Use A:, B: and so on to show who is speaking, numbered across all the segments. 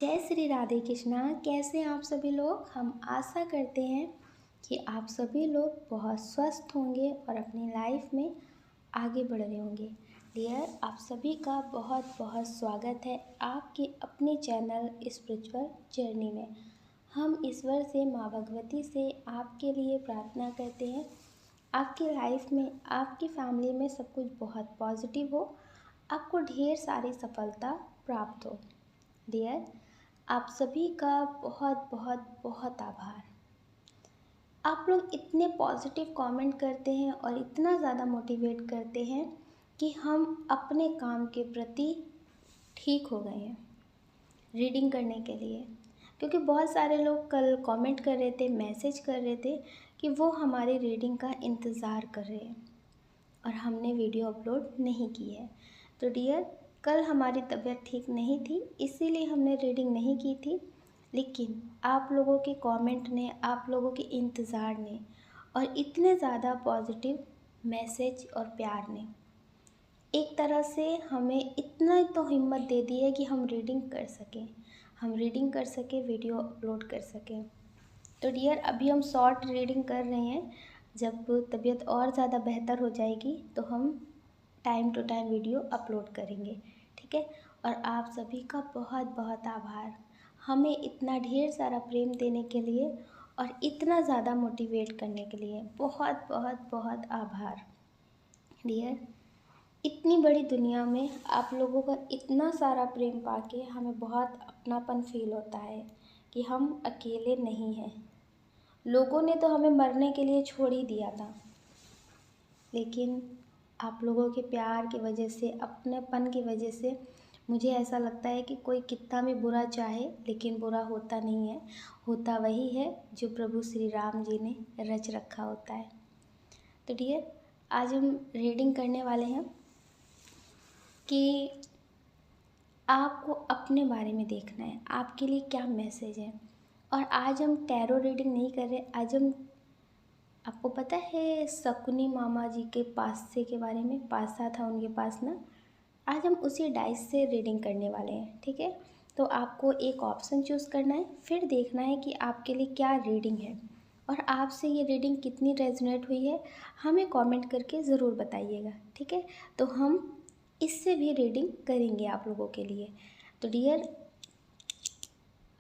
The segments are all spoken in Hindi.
A: जय श्री राधे कृष्णा। कैसे हैं आप सभी लोग। हम आशा करते हैं कि आप सभी लोग बहुत स्वस्थ होंगे और अपनी लाइफ में आगे बढ़ रहे होंगे। डियर, आप सभी का बहुत बहुत स्वागत है आपके अपने चैनल स्पिरिचुअल जर्नी में। हम ईश्वर से, माँ भगवती से आपके लिए प्रार्थना करते हैं आपकी लाइफ में, आपकी फैमिली में सब कुछ बहुत पॉजिटिव हो, आपको ढेर सारी सफलता प्राप्त हो। डियर, आप सभी का बहुत बहुत बहुत आभार। आप लोग इतने पॉजिटिव कमेंट करते हैं और इतना ज़्यादा मोटिवेट करते हैं कि हम अपने काम के प्रति ठीक हो गए हैं रीडिंग करने के लिए। क्योंकि बहुत सारे लोग कल कमेंट कर रहे थे, मैसेज कर रहे थे कि वो हमारी रीडिंग का इंतज़ार कर रहे हैं और हमने वीडियो अपलोड नहीं की है। तो डियर, कल हमारी तबीयत ठीक नहीं थी, इसीलिए हमने रीडिंग नहीं की थी। लेकिन आप लोगों के कमेंट ने, आप लोगों के इंतज़ार ने और इतने ज़्यादा पॉजिटिव मैसेज और प्यार ने एक तरह से हमें इतना तो हिम्मत दे दी है कि हम रीडिंग कर सकें, वीडियो अपलोड कर सकें। तो डियर, अभी हम शॉर्ट रीडिंग कर रहे हैं। जब तबीयत और ज़्यादा बेहतर हो जाएगी तो हम time to time video upload करेंगे, ठीक है। और आप सभी का बहुत बहुत आभार हमें इतना ढेर सारा प्रेम देने के लिए और इतना ज़्यादा मोटिवेट करने के लिए। बहुत बहुत बहुत आभार डियर। इतनी बड़ी दुनिया में आप लोगों का इतना सारा प्रेम पाके हमें बहुत अपनापन फील होता है कि हम अकेले नहीं हैं। लोगों ने तो हमें मरने के लिए छोड़ ही दिया था, लेकिन आप लोगों के प्यार की वजह से, अपनेपन की वजह से मुझे ऐसा लगता है कि कोई कितना भी बुरा चाहे लेकिन बुरा होता नहीं है। होता वही है जो प्रभु श्री राम जी ने रच रखा होता है। तो डियर, आज हम रीडिंग करने वाले हैं कि आपको अपने बारे में देखना है, आपके लिए क्या मैसेज है। और आज हम टैरो रीडिंग नहीं कर रहे। आज हम, आपको पता है शकुनी मामा जी के पासे के बारे में, पासा था उनके पास ना। आज हम उसी डाइस से रीडिंग करने वाले हैं, ठीक है। तो आपको एक ऑप्शन चूज़ करना है, फिर देखना है कि आपके लिए क्या रीडिंग है और आपसे ये रीडिंग कितनी रेजोनेट हुई है हमें कमेंट करके ज़रूर बताइएगा, ठीक है। तो हम इससे भी रीडिंग करेंगे आप लोगों के लिए। तो डियर,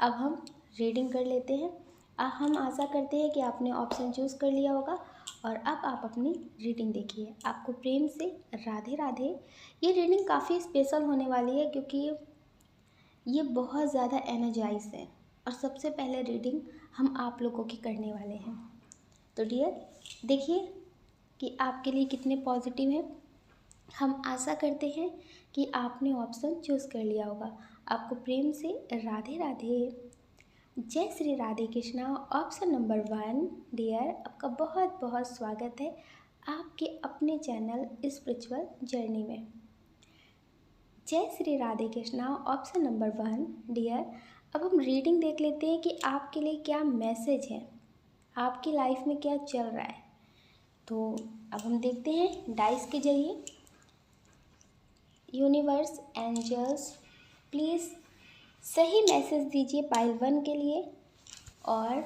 A: अब हम रीडिंग कर लेते हैं। हम आशा करते हैं कि आपने ऑप्शन चूज़ कर लिया होगा और अब आप अपनी रीडिंग देखिए। आपको प्रेम से राधे राधे। ये रीडिंग काफ़ी स्पेशल होने वाली है क्योंकि ये बहुत ज़्यादा एनर्जाइज है और सबसे पहले रीडिंग हम आप लोगों की करने वाले हैं। तो डियर, देखिए कि आपके लिए कितने पॉजिटिव हैं। हम आशा करते हैं कि आपने ऑप्शन चूज़ कर लिया होगा। आपको प्रेम से राधे राधे। जय Shri Radhe Krishna. Option number 1 dear, आपका बहुत बहुत स्वागत है आपके अपने चैनल स्पिरिचुअल जर्नी में। जय Shri Radhe Krishna. Option number 1 dear, अब हम रीडिंग देख लेते हैं कि आपके लिए क्या मैसेज है, आपकी लाइफ में क्या चल रहा है। तो अब हम देखते हैं डाइस के जरिए। यूनिवर्स, एंजल्स, प्लीज़ सही मैसेज दीजिए पाइल 1 के लिए। और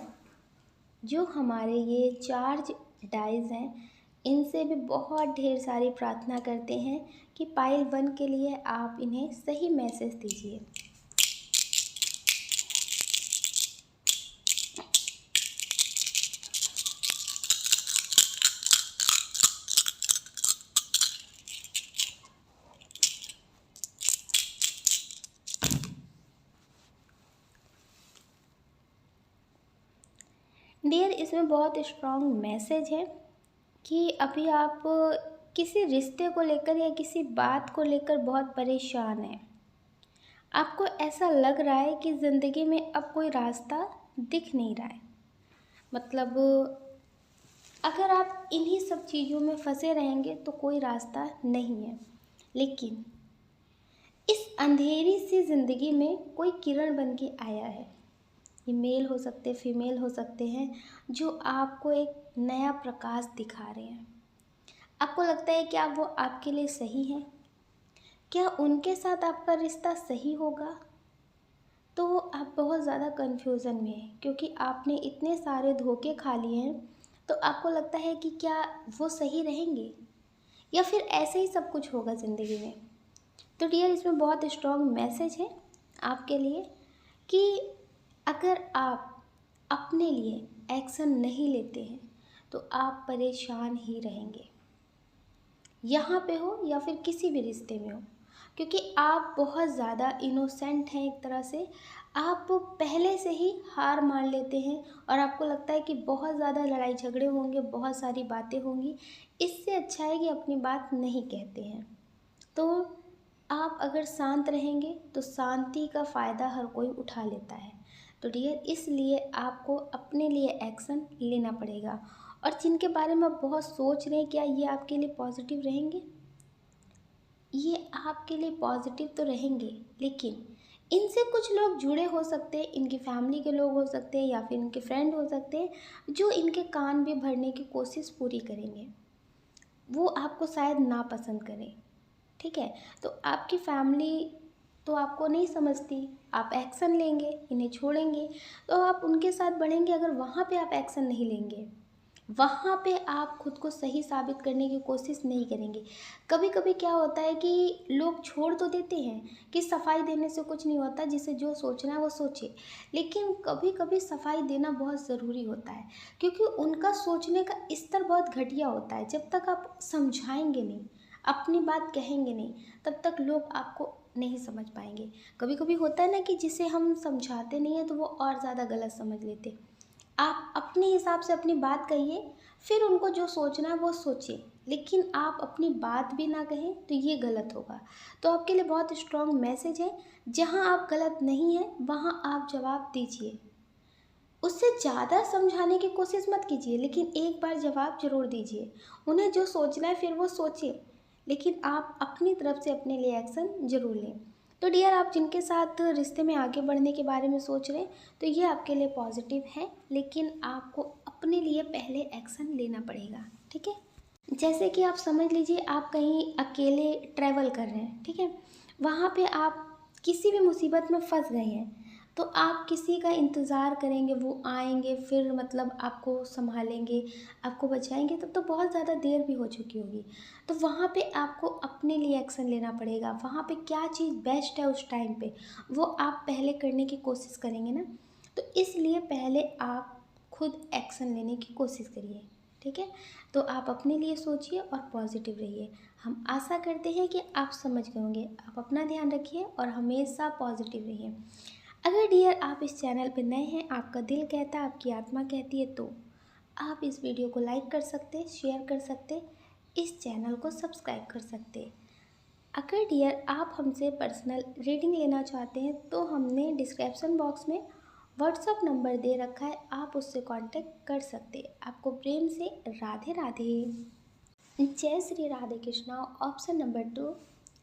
A: जो हमारे ये चार्ज डाइज हैं, इनसे भी बहुत ढेर सारी प्रार्थना करते हैं कि पाइल 1 के लिए आप इन्हें सही मैसेज दीजिए। डियर, इसमें बहुत स्ट्रॉन्ग मैसेज है कि अभी आप किसी रिश्ते को लेकर या किसी बात को लेकर बहुत परेशान हैं। आपको ऐसा लग रहा है कि ज़िंदगी में अब कोई रास्ता दिख नहीं रहा है। मतलब अगर आप इन्हीं सब चीज़ों में फंसे रहेंगे तो कोई रास्ता नहीं है। लेकिन इस अंधेरी सी ज़िंदगी में कोई किरण बन के आया है। ये मेल हो सकते, फीमेल हो सकते हैं, जो आपको एक नया प्रकाश दिखा रहे हैं। आपको लगता है क्या वो आपके लिए सही हैं? क्या उनके साथ आपका रिश्ता सही होगा? तो आप बहुत ज़्यादा कन्फ्यूज़न में हैं क्योंकि आपने इतने सारे धोखे खा लिए हैं। तो आपको लगता है कि क्या वो सही रहेंगे या फिर ऐसे ही सब कुछ होगा ज़िंदगी में। तो डियर, इसमें बहुत स्ट्रॉन्ग मैसेज है आपके लिए कि अगर आप अपने लिए एक्शन नहीं लेते हैं तो आप परेशान ही रहेंगे, यहाँ पे हो या फिर किसी भी रिश्ते में हो, क्योंकि आप बहुत ज़्यादा इनोसेंट हैं एक तरह से। आप पहले से ही हार मान लेते हैं और आपको लगता है कि बहुत ज़्यादा लड़ाई झगड़े होंगे, बहुत सारी बातें होंगी, इससे अच्छा है कि अपनी बात नहीं कहते हैं। तो आप अगर शांत रहेंगे तो शांति का फ़ायदा हर कोई उठा लेता है। तो डियर, इसलिए आपको अपने लिए एक्शन लेना पड़ेगा। और जिनके बारे में आप बहुत सोच रहे हैं, क्या ये आपके लिए पॉजिटिव रहेंगे? ये आपके लिए पॉजिटिव तो रहेंगे, लेकिन इनसे कुछ लोग जुड़े हो सकते हैं, इनकी फैमिली के लोग हो सकते हैं या फिर इनके फ्रेंड हो सकते हैं, जो इनके कान भी भरने की कोशिश पूरी करेंगे। वो आपको शायद ना पसंद करें, ठीक है? तो आपकी फैमिली तो आपको नहीं समझती, आप एक्शन लेंगे, इन्हें छोड़ेंगे, तो आप उनके साथ बढ़ेंगे। अगर वहाँ पे आप एक्शन नहीं लेंगे, वहाँ पे आप खुद को सही साबित करने की कोशिश नहीं करेंगे। कभी कभी क्या होता है कि लोग छोड़ तो देते हैं कि सफाई देने से कुछ नहीं होता, जिसे जो सोचना है वो सोचे, लेकिन कभी कभी सफाई देना बहुत ज़रूरी होता है, क्योंकि उनका सोचने का स्तर बहुत घटिया होता है। जब तक आप समझाएंगे नहीं, अपनी बात कहेंगे नहीं, तब तक लोग आपको नहीं समझ पाएंगे। कभी कभी होता है ना कि जिसे हम समझाते नहीं हैं तो वो और ज़्यादा गलत समझ लेते। आप अपने हिसाब से अपनी बात कहिए, फिर उनको जो सोचना है वो सोचिए, लेकिन आप अपनी बात भी ना कहें तो ये गलत होगा। तो आपके लिए बहुत स्ट्रॉन्ग मैसेज है, जहाँ आप गलत नहीं हैं वहाँ आप जवाब दीजिए। उससे ज़्यादा समझाने की कोशिश मत कीजिए, लेकिन एक बार जवाब ज़रूर दीजिए। उन्हें जो सोचना है फिर वो सोचिए, लेकिन आप अपनी तरफ से अपने लिए एक्शन ज़रूर लें। तो डियर, आप जिनके साथ रिश्ते में आगे बढ़ने के बारे में सोच रहे हैं, तो ये आपके लिए पॉजिटिव है, लेकिन आपको अपने लिए पहले एक्शन लेना पड़ेगा, ठीक है? जैसे कि आप समझ लीजिए, आप कहीं अकेले ट्रैवल कर रहे हैं, ठीक है? वहाँ पे आप किसी भी मुसीबत में फंस गए हैं, तो आप किसी का इंतज़ार करेंगे, वो आएंगे, फिर मतलब आपको संभालेंगे, आपको बचाएंगे, तब तो बहुत ज़्यादा देर भी हो चुकी होगी। तो वहाँ पे आपको अपने लिए एक्शन लेना पड़ेगा। वहाँ पे क्या चीज़ बेस्ट है उस टाइम पे, वो आप पहले करने की कोशिश करेंगे ना। तो इसलिए पहले आप खुद एक्शन लेने की कोशिश करिए, ठीक है? तो आप अपने लिए सोचिए और पॉजिटिव रहिए। हम आशा करते हैं कि आप समझ गए होंगे। आप अपना ध्यान रखिए और हमेशा पॉजिटिव रहिए। अगर डियर आप इस चैनल पर नए हैं, आपका दिल कहता है, आपकी आत्मा कहती है, तो आप इस वीडियो को लाइक कर सकते, शेयर कर सकते, इस चैनल को सब्सक्राइब कर सकते। अगर डियर आप हमसे पर्सनल रीडिंग लेना चाहते हैं तो हमने डिस्क्रिप्शन बॉक्स में व्हाट्सअप नंबर दे रखा है, आप उससे कांटेक्ट कर सकते। आपको प्रेम से राधे राधे। जय Shri Radhe Krishna. Option number 2,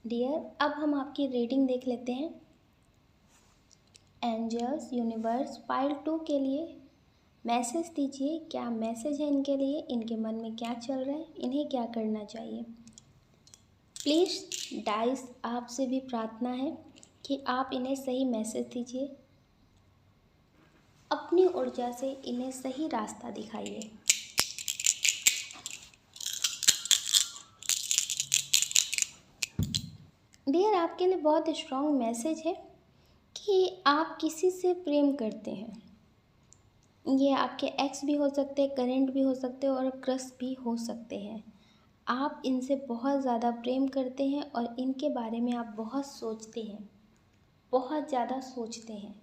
A: dear अब हम आपकी रीडिंग देख लेते हैं। एंजल्स यूनिवर्स पाइल 2 के लिए मैसेज दीजिए। क्या मैसेज है इनके लिए, इनके मन में क्या चल रहा है, इन्हें क्या करना चाहिए? प्लीज़ डाइस, आपसे भी प्रार्थना है कि आप इन्हें सही मैसेज दीजिए, अपनी ऊर्जा से इन्हें सही रास्ता दिखाइए। डियर, आपके लिए बहुत स्ट्रॉन्ग मैसेज है कि आप किसी से प्रेम करते हैं। ये आपके एक्स भी हो सकते हैं, करेंट भी हो सकते हैं और क्रश भी हो सकते हैं। आप इनसे बहुत ज़्यादा प्रेम करते हैं और इनके बारे में आप बहुत सोचते हैं, बहुत ज़्यादा सोचते हैं।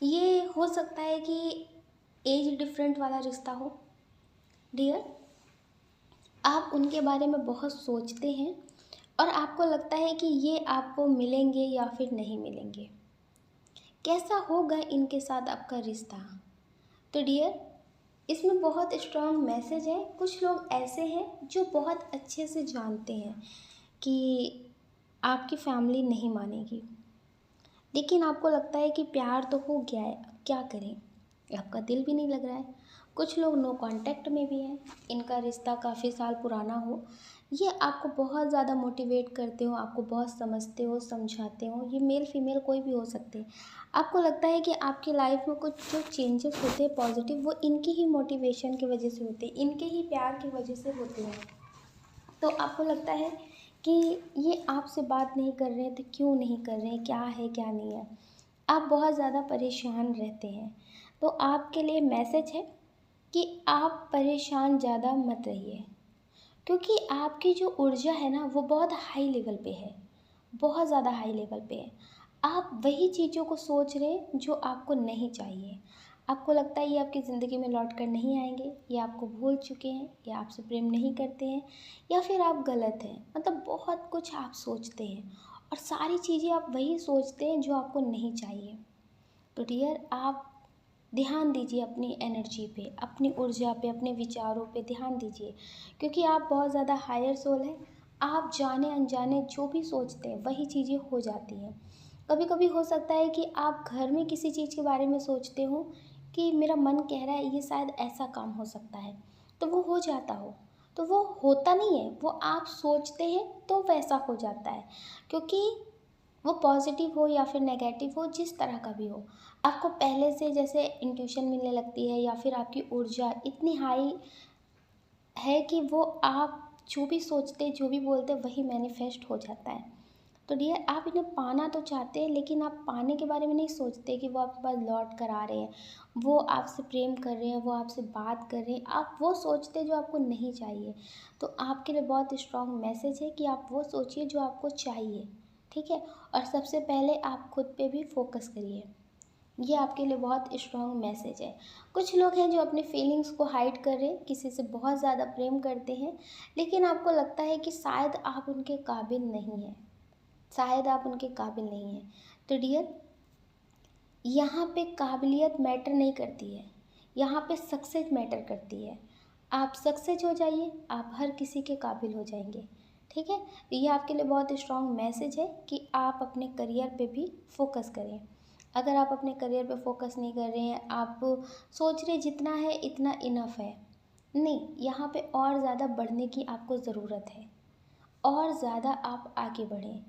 A: ये हो सकता है कि एज डिफरेंट वाला रिश्ता हो। डियर, आप उनके बारे में बहुत सोचते हैं और आपको लगता है कि ये आपको मिलेंगे या फिर नहीं मिलेंगे, कैसा होगा इनके साथ आपका रिश्ता। तो डियर, इसमें बहुत स्ट्रॉन्ग मैसेज है। कुछ लोग ऐसे हैं जो बहुत अच्छे से जानते हैं कि आपकी फैमिली नहीं मानेगी, लेकिन आपको लगता है कि प्यार तो हो गया है, अब क्या करें, आपका दिल भी नहीं लग रहा है। कुछ लोग नो कांटेक्ट में भी हैं, इनका रिश्ता काफ़ी साल पुराना हो, ये आपको बहुत ज़्यादा मोटिवेट करते हो, आपको बहुत समझते हो, समझाते हो। ये मेल फीमेल कोई भी हो सकते हैं। आपको लगता है कि आपकी लाइफ में कुछ जो चेंजेस होते हैं पॉजिटिव, वो इनकी ही मोटिवेशन की वजह से होते हैं, इनके ही प्यार की वजह से होते हैं। तो आपको लगता है कि ये आपसे बात नहीं कर रहे हैं तो क्यों नहीं कर रहे हैं, क्या है क्या नहीं है, आप बहुत ज़्यादा परेशान रहते हैं। तो आपके लिए मैसेज है कि आप परेशान ज़्यादा मत रहिए, क्योंकि आपकी जो ऊर्जा है ना वो बहुत हाई लेवल पे है, बहुत ज़्यादा हाई लेवल पे है। आप वही चीज़ों को सोच रहे हैं जो आपको नहीं चाहिए। आपको लगता है ये आपकी ज़िंदगी में लौट कर नहीं आएंगे, ये आपको भूल चुके हैं, या आपसे प्रेम नहीं करते हैं, या फिर आप गलत हैं। मतलब बहुत कुछ आप सोचते हैं और सारी चीज़ें आप वही सोचते हैं जो आपको नहीं चाहिए। तो डियर, आप ध्यान दीजिए अपनी एनर्जी पे, अपनी ऊर्जा पे, अपने विचारों पे ध्यान दीजिए, क्योंकि आप बहुत ज़्यादा हायर सोल हैं। आप जाने अनजाने जो भी सोचते हैं वही चीज़ें हो जाती हैं। कभी कभी हो सकता है कि आप घर में किसी चीज़ के बारे में सोचते हो कि मेरा मन कह रहा है ये शायद ऐसा काम हो सकता है, तो वो हो जाता हो। तो वो होता नहीं है, वो आप सोचते हैं तो वैसा हो जाता है। क्योंकि वो पॉजिटिव हो या फिर नेगेटिव हो, जिस तरह का भी हो, आपको पहले से जैसे इंट्यूशन मिलने लगती है, या फिर आपकी ऊर्जा इतनी हाई है कि वो आप जो भी सोचते, जो भी बोलते वही मैनिफेस्ट हो जाता है। तो डियर, आप इन्हें पाना तो चाहते हैं, लेकिन आप पाने के बारे में नहीं सोचते कि वो आपके पास लौट कर आ रहे हैं, वो आपसे प्रेम कर रहे हैं, वो आपसे बात कर रहे हैं। आप वो सोचते हैं जो आपको नहीं चाहिए। तो आपके लिए बहुत स्ट्रॉन्ग मैसेज है कि आप वो सोचिए जो आपको चाहिए, ठीक है। और सबसे पहले आप खुद पे भी फोकस करिए। ये आपके लिए बहुत स्ट्रॉन्ग मैसेज है। कुछ लोग हैं जो अपने फीलिंग्स को हाइड कर रहे हैं, किसी से बहुत ज़्यादा प्रेम करते हैं, लेकिन आपको लगता है कि शायद आप उनके काबिल नहीं हैं, शायद आप उनके काबिल नहीं हैं। तो डियर, यहाँ पे काबिलियत मैटर नहीं करती है, यहाँ पे सक्सेस मैटर करती है। आप सक्सेस हो जाइए, आप हर किसी के काबिल हो जाएंगे, ठीक है। तो ये आपके लिए बहुत स्ट्रॉन्ग मैसेज है कि आप अपने करियर पे भी फोकस करें। अगर आप अपने करियर पे फोकस नहीं कर रहे हैं, आप सोच रहे जितना है इतना इनफ है, नहीं, यहाँ पे और ज़्यादा बढ़ने की आपको ज़रूरत है। और ज़्यादा आप आगे बढ़ें।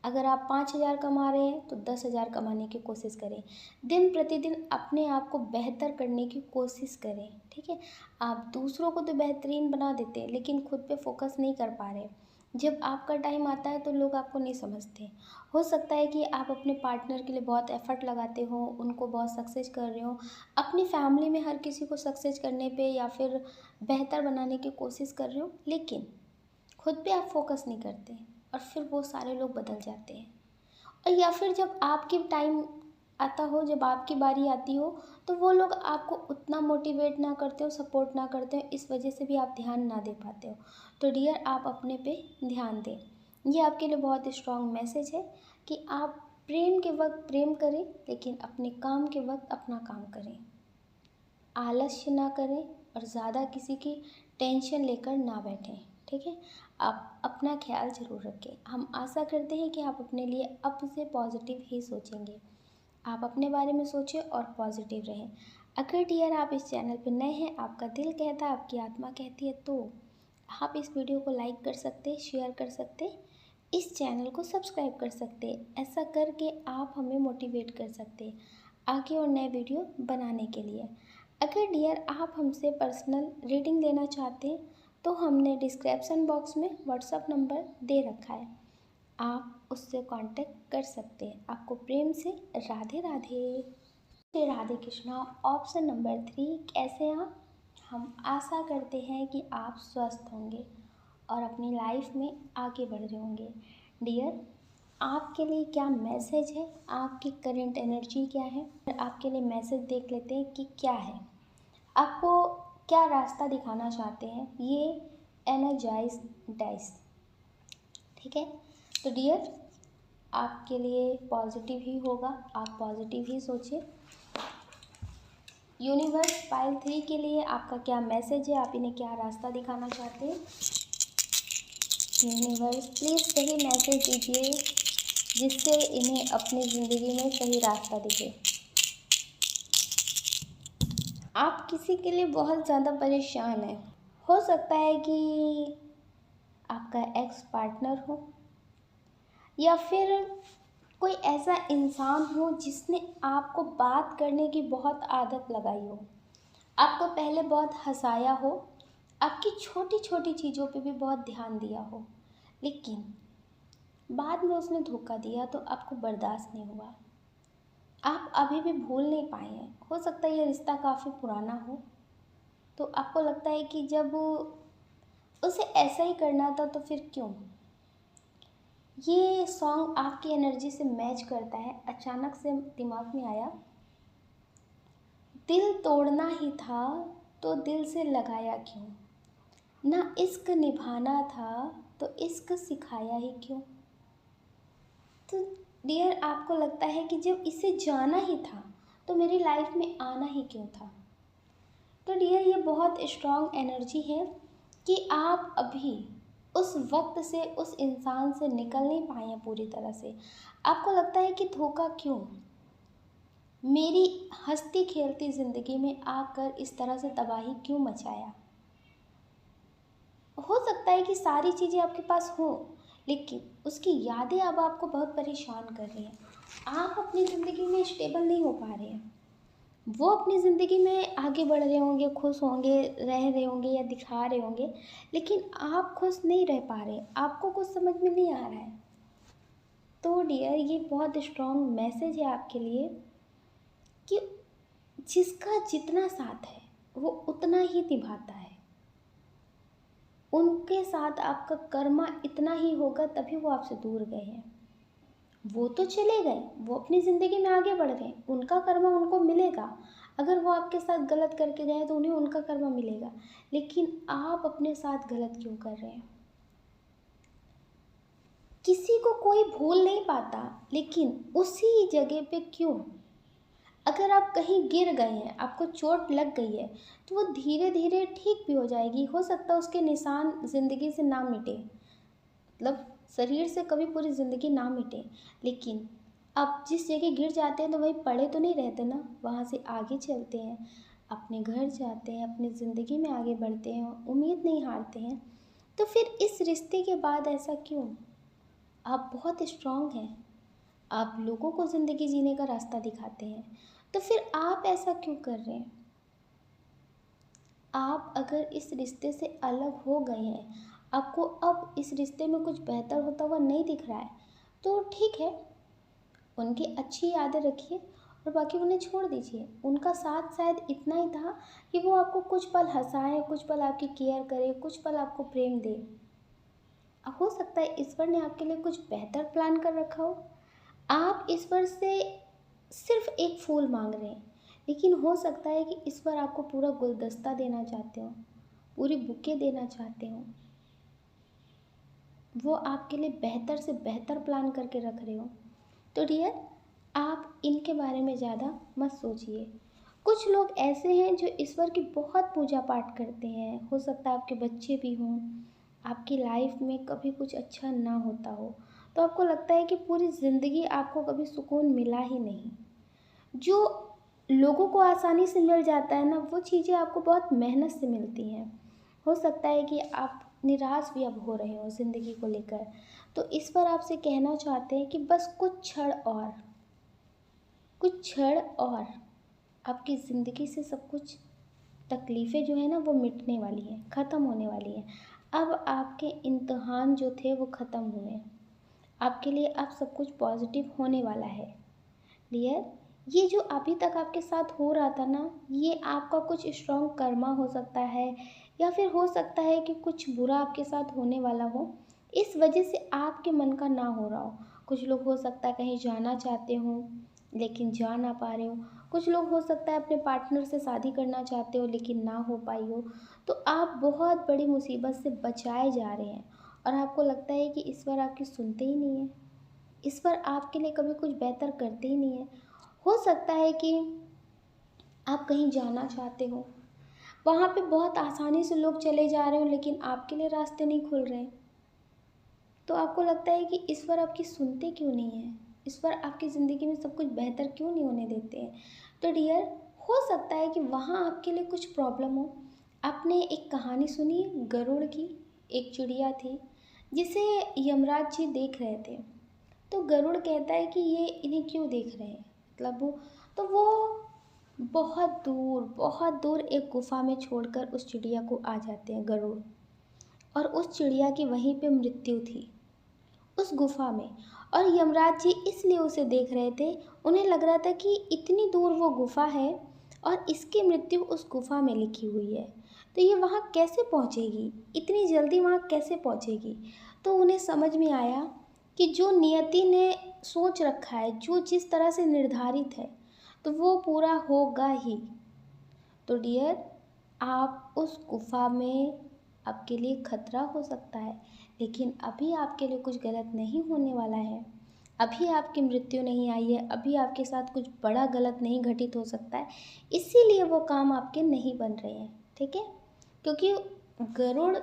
A: अगर आप 5,000 कमा रहे हैं तो 10,000 कमाने की कोशिश करें। दिन प्रतिदिन अपने आप को बेहतर करने की कोशिश करें, ठीक है। आप दूसरों को तो बेहतरीन बना देते हैं, लेकिन खुद पे फोकस नहीं कर पा रहे। जब आपका टाइम आता है तो लोग आपको नहीं समझते। हो सकता है कि आप अपने पार्टनर के लिए बहुत एफर्ट लगाते हो, उनको बहुत सक्सेस कर रहे हो, अपनी फैमिली में हर किसी को सक्सेस करने पे या फिर बेहतर बनाने की कोशिश कर रहे हो, लेकिन खुद पे आप फोकस नहीं करते, और फिर वो सारे लोग बदल जाते हैं। और या फिर जब आपकी टाइम आता हो, जब आपकी बारी आती हो, तो वो लोग आपको उतना मोटिवेट ना करते हो, सपोर्ट ना करते हो, इस वजह से भी आप ध्यान ना दे पाते हो। तो डियर, आप अपने पे ध्यान दें। ये आपके लिए बहुत स्ट्रॉन्ग मैसेज है कि आप प्रेम के वक्त प्रेम करें, लेकिन अपने काम के वक्त अपना काम करें। आलस्य ना करें और ज़्यादा किसी की टेंशन लेकर ना बैठें, ठीक है। आप अपना ख्याल ज़रूर रखें। हम आशा करते हैं कि आप अपने लिए अब से पॉजिटिव ही सोचेंगे। आप अपने बारे में सोचें और पॉजिटिव रहें। अगर डियर आप इस चैनल पर नए हैं, आपका दिल कहता है, आपकी आत्मा कहती है, तो आप इस वीडियो को लाइक कर सकते, शेयर कर सकते, इस चैनल को सब्सक्राइब कर सकते। ऐसा करके आप हमें मोटिवेट कर सकते आगे और नए वीडियो बनाने के लिए। अगर डियर आप हमसे पर्सनल रीडिंग लेना चाहते हैं, तो हमने डिस्क्रिप्शन बॉक्स में व्हाट्सअप नंबर दे रखा है, आप उससे कांटेक्ट कर सकते हैं। आपको प्रेम से राधे राधे। राधे कृष्णा। ऑप्शन नंबर 3, कैसे हैं आप? हम आशा करते हैं कि आप स्वस्थ होंगे और अपनी लाइफ में आगे बढ़ रहे होंगे। डियर, आपके लिए क्या मैसेज है, आपकी करंट एनर्जी क्या है, आपके लिए मैसेज देख लेते हैं कि क्या है। आपको क्या रास्ता दिखाना चाहते हैं ये एनर्जाइज डाइस, ठीक है। तो डियर, आपके लिए पॉजिटिव ही होगा, आप पॉजिटिव ही सोचिए। यूनिवर्स पाइल 3 के लिए आपका क्या मैसेज है, आप इन्हें क्या रास्ता दिखाना चाहते हैं। यूनिवर्स प्लीज़ सही मैसेज दीजिए, जिससे इन्हें अपनी ज़िंदगी में सही रास्ता दिखे। आप किसी के लिए बहुत ज़्यादा परेशान हैं। हो सकता है कि आपका एक्स पार्टनर हो, या फिर कोई ऐसा इंसान हो जिसने आपको बात करने की बहुत आदत लगाई हो, आपको पहले बहुत हँसाया हो, आपकी छोटी छोटी चीज़ों पे भी बहुत ध्यान दिया हो, लेकिन बाद में उसने धोखा दिया तो आपको बर्दाश्त नहीं हुआ। आप अभी भी भूल नहीं पाए हैं। हो सकता है ये रिश्ता काफ़ी पुराना हो, तो आपको लगता है कि जब उसे ऐसा ही करना था तो फिर क्यों। ये सॉन्ग आपकी एनर्जी से मैच करता है। अचानक से दिमाग में आया, दिल तोड़ना ही था तो दिल से लगाया क्यों, ना इश्क निभाना था तो इश्क सिखाया ही क्यों। तो डियर, आपको लगता है कि जब इसे जाना ही था तो मेरी लाइफ में आना ही क्यों था। तो डियर, ये बहुत स्ट्रॉन्ग एनर्जी है कि आप अभी उस वक्त से, उस इंसान से निकल नहीं पाए हैं पूरी तरह से। आपको लगता है कि धोखा क्यों, मेरी हंसती खेलती ज़िंदगी में आकर इस तरह से तबाही क्यों मचाया। हो सकता है कि सारी चीज़ें आपके पास हो, लेकिन उसकी यादें अब आपको बहुत परेशान कर रही हैं। आप अपनी ज़िंदगी में स्टेबल नहीं हो पा रहे हैं। वो अपनी ज़िंदगी में आगे बढ़ रहे होंगे, खुश होंगे, रह रहे होंगे या दिखा रहे होंगे, लेकिन आप खुश नहीं रह पा रहे, आपको कुछ समझ में नहीं आ रहा है। तो डियर, ये बहुत स्ट्रॉन्ग मैसेज है आपके लिए कि जिसका जितना साथ है वो उतना ही निभाता है। उनके साथ आपका कर्मा इतना ही होगा तभी वो आपसे दूर गए हैं। वो तो चले गए, वो अपनी ज़िंदगी में आगे बढ़ गए, उनका कर्मा उनको मिलेगा। अगर वो आपके साथ गलत करके गए तो उन्हें उनका कर्मा मिलेगा, लेकिन आप अपने साथ गलत क्यों कर रहे हैं। किसी को कोई भूल नहीं पाता, लेकिन उसी जगह पे क्यों। अगर आप कहीं गिर गए हैं, आपको चोट लग गई है, तो वो धीरे धीरे ठीक भी हो जाएगी। हो सकता है उसके निशान ज़िंदगी से ना मिटे, मतलब शरीर से कभी पूरी ज़िंदगी ना मिटे, लेकिन आप जिस जगह गिर जाते हैं तो वहीं पड़े तो नहीं रहते ना, वहाँ से आगे चलते हैं, अपने घर जाते हैं, अपनी ज़िंदगी में आगे बढ़ते हैं, उम्मीद नहीं हारते हैं। तो फिर इस रिश्ते के बाद ऐसा क्यों। आप बहुत स्ट्रांग हैं, आप लोगों को ज़िंदगी जीने का रास्ता दिखाते हैं, तो फिर आप ऐसा क्यों कर रहे हैं। आप अगर इस रिश्ते से अलग हो गए हैं, आपको अब इस रिश्ते में कुछ बेहतर होता हुआ नहीं दिख रहा है, तो ठीक है, उनकी अच्छी यादें रखिए और बाकी उन्हें छोड़ दीजिए। उनका साथ शायद इतना ही था कि वो आपको कुछ पल हंसाए, कुछ पल आपकी केयर करे, कुछ पल आपको प्रेम दे। अब हो सकता है ईश्वर ने आपके लिए कुछ बेहतर प्लान कर रखा हो। आप ईश्वर से सिर्फ एक फूल मांग रहे हैं, लेकिन हो सकता है कि ईश्वर आपको पूरा गुलदस्ता देना चाहते हो, पूरी बुके देना चाहते हो। वो आपके लिए बेहतर से बेहतर प्लान करके रख रहे हो। तो डियर, आप इनके बारे में ज़्यादा मत सोचिए। कुछ लोग ऐसे हैं जो ईश्वर की बहुत पूजा पाठ करते हैं। हो सकता है आपके बच्चे भी हों, आपकी लाइफ में कभी कुछ अच्छा ना होता हो, तो आपको लगता है कि पूरी ज़िंदगी आपको कभी सुकून मिला ही नहीं। जो लोगों को आसानी से मिल जाता है ना, वो चीज़ें आपको बहुत मेहनत से मिलती हैं। हो सकता है कि आप निराश भी अब हो रहे हो ज़िंदगी को लेकर, तो इस पर आपसे कहना चाहते हैं कि बस कुछ क्षण और, कुछ क्षण और आपकी ज़िंदगी से सब कुछ तकलीफ़ें जो है ना वो मिटने वाली हैं, ख़त्म होने वाली हैं। अब आपके इम्तहान जो थे वो ख़त्म हुए, आपके लिए अब सब कुछ पॉजिटिव होने वाला है। डियर, ये जो अभी तक आपके साथ हो रहा था ना, ये आपका कुछ स्ट्रॉन्ग कर्मा हो सकता है, या फिर हो सकता है कि कुछ बुरा आपके साथ होने वाला हो, इस वजह से आपके मन का ना हो रहा हो। कुछ लोग हो सकता है कहीं जाना चाहते हो लेकिन जा ना पा रहे हो। कुछ लोग हो सकता है अपने पार्टनर से शादी करना चाहते हो लेकिन ना हो पाई हो। तो आप बहुत बड़ी मुसीबत से बचाए जा रहे हैं, और आपको लगता है कि ईश्वर आपकी सुनते ही नहीं है, ईश्वर आपके लिए कभी कुछ बेहतर करते ही नहीं है। हो सकता है कि आप कहीं जाना चाहते हो, वहाँ पे बहुत आसानी से लोग चले जा रहे हो, लेकिन आपके लिए रास्ते नहीं खुल रहे। तो आपको लगता है कि ईश्वर आपकी सुनते क्यों नहीं है, ईश्वर आपकी ज़िंदगी में सब कुछ बेहतर क्यों नहीं होने देते हैं। तो डियर, हो सकता है कि वहाँ आपके लिए कुछ प्रॉब्लम हो। आपने एक कहानी सुनी है गरुड़ की। एक चिड़िया थी जिसे यमराज जी देख रहे थे। तो गरुड़ कहता है कि ये इन्हें क्यों देख रहे हैं, मतलब वो बहुत दूर एक गुफा में छोड़कर उस चिड़िया को आ जाते हैं गरुड़। और उस चिड़िया की वहीं पे मृत्यु थी, उस गुफा में। और यमराज जी इसलिए उसे देख रहे थे, उन्हें लग रहा था कि इतनी दूर वो गुफा है और इसकी मृत्यु उस गुफा में लिखी हुई है, तो ये वहाँ कैसे पहुँचेगी, इतनी जल्दी वहाँ कैसे पहुँचेगी। तो उन्हें समझ में आया कि जो नियति ने सोच रखा है, जो जिस तरह से निर्धारित है, तो वो पूरा होगा ही। तो डियर, आप उस गुफा में, आपके लिए खतरा हो सकता है, लेकिन अभी आपके लिए कुछ गलत नहीं होने वाला है। अभी आपकी मृत्यु नहीं आई है, अभी आपके साथ कुछ बड़ा गलत नहीं घटित हो सकता है, इसीलिए वो काम आपके नहीं बन रहे हैं, ठीक है। क्योंकि गरुड़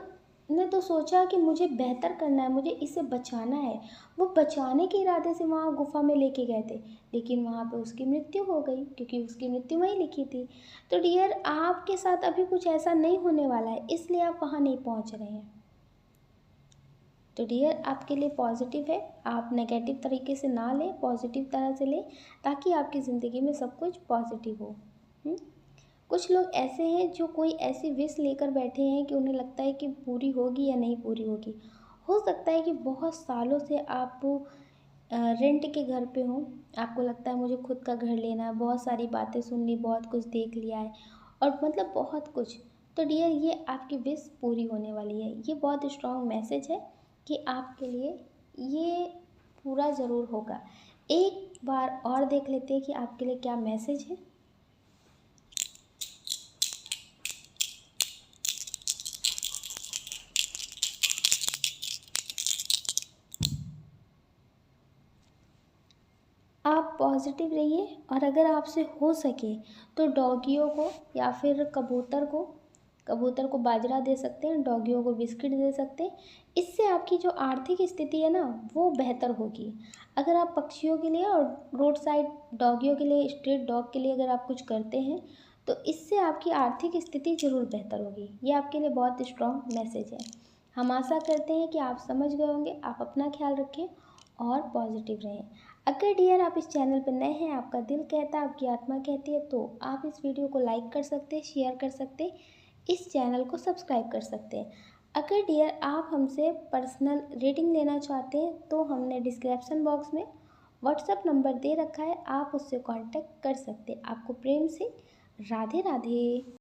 A: ने तो सोचा कि मुझे बेहतर करना है, मुझे इसे बचाना है। वो बचाने के इरादे से वहाँ गुफा में लेके गए थे, लेकिन वहाँ पे उसकी मृत्यु हो गई, क्योंकि उसकी मृत्यु वहीं लिखी थी। तो डियर, आपके साथ अभी कुछ ऐसा नहीं होने वाला है, इसलिए आप वहाँ नहीं पहुँच रहे हैं। तो डियर, आपके लिए पॉजिटिव है, आप नेगेटिव तरीके से ना लें, पॉजिटिव तरह से लें, ताकि आपकी ज़िंदगी में सब कुछ पॉजिटिव हो। कुछ लोग ऐसे हैं जो कोई ऐसी विश लेकर बैठे हैं कि उन्हें लगता है कि पूरी होगी या नहीं पूरी होगी। हो सकता है कि बहुत सालों से आप रेंट के घर पे हो, आपको लगता है मुझे खुद का घर लेना है, बहुत सारी बातें सुन ली, बहुत कुछ देख लिया है, और मतलब बहुत कुछ। तो डियर, ये आपकी विश पूरी होने वाली है। ये बहुत स्ट्रॉन्ग मैसेज है कि आपके लिए ये पूरा ज़रूर होगा। एक बार और देख लेते हैं कि आपके लिए क्या मैसेज है। आप पॉजिटिव रहिए, और अगर आपसे हो सके तो डॉगियों को या फिर कबूतर को बाजरा दे सकते हैं, डॉगियों को बिस्किट दे सकते हैं। इससे आपकी जो आर्थिक स्थिति है ना, वो बेहतर होगी। अगर आप पक्षियों के लिए और रोड साइड डॉगियों के लिए, स्ट्रीट डॉग के लिए अगर आप कुछ करते हैं, तो इससे आपकी आर्थिक स्थिति ज़रूर बेहतर होगी। ये आपके लिए बहुत स्ट्रॉन्ग मैसेज है। हम आशा करते हैं कि आप समझ गए होंगे। आप अपना ख्याल रखें और पॉजिटिव रहें। अगर डियर आप इस चैनल पर नए हैं, आपका दिल कहता है, आपकी आत्मा कहती है, तो आप इस वीडियो को लाइक कर सकते हैं, शेयर कर सकते हैं, इस चैनल को सब्सक्राइब कर सकते हैं। अगर डियर आप हमसे पर्सनल रीडिंग लेना चाहते हैं, तो हमने डिस्क्रिप्शन बॉक्स में व्हाट्सएप नंबर दे रखा है, आप उससे कांटेक्ट कर सकते हैं। आपको प्रेम से राधे राधे।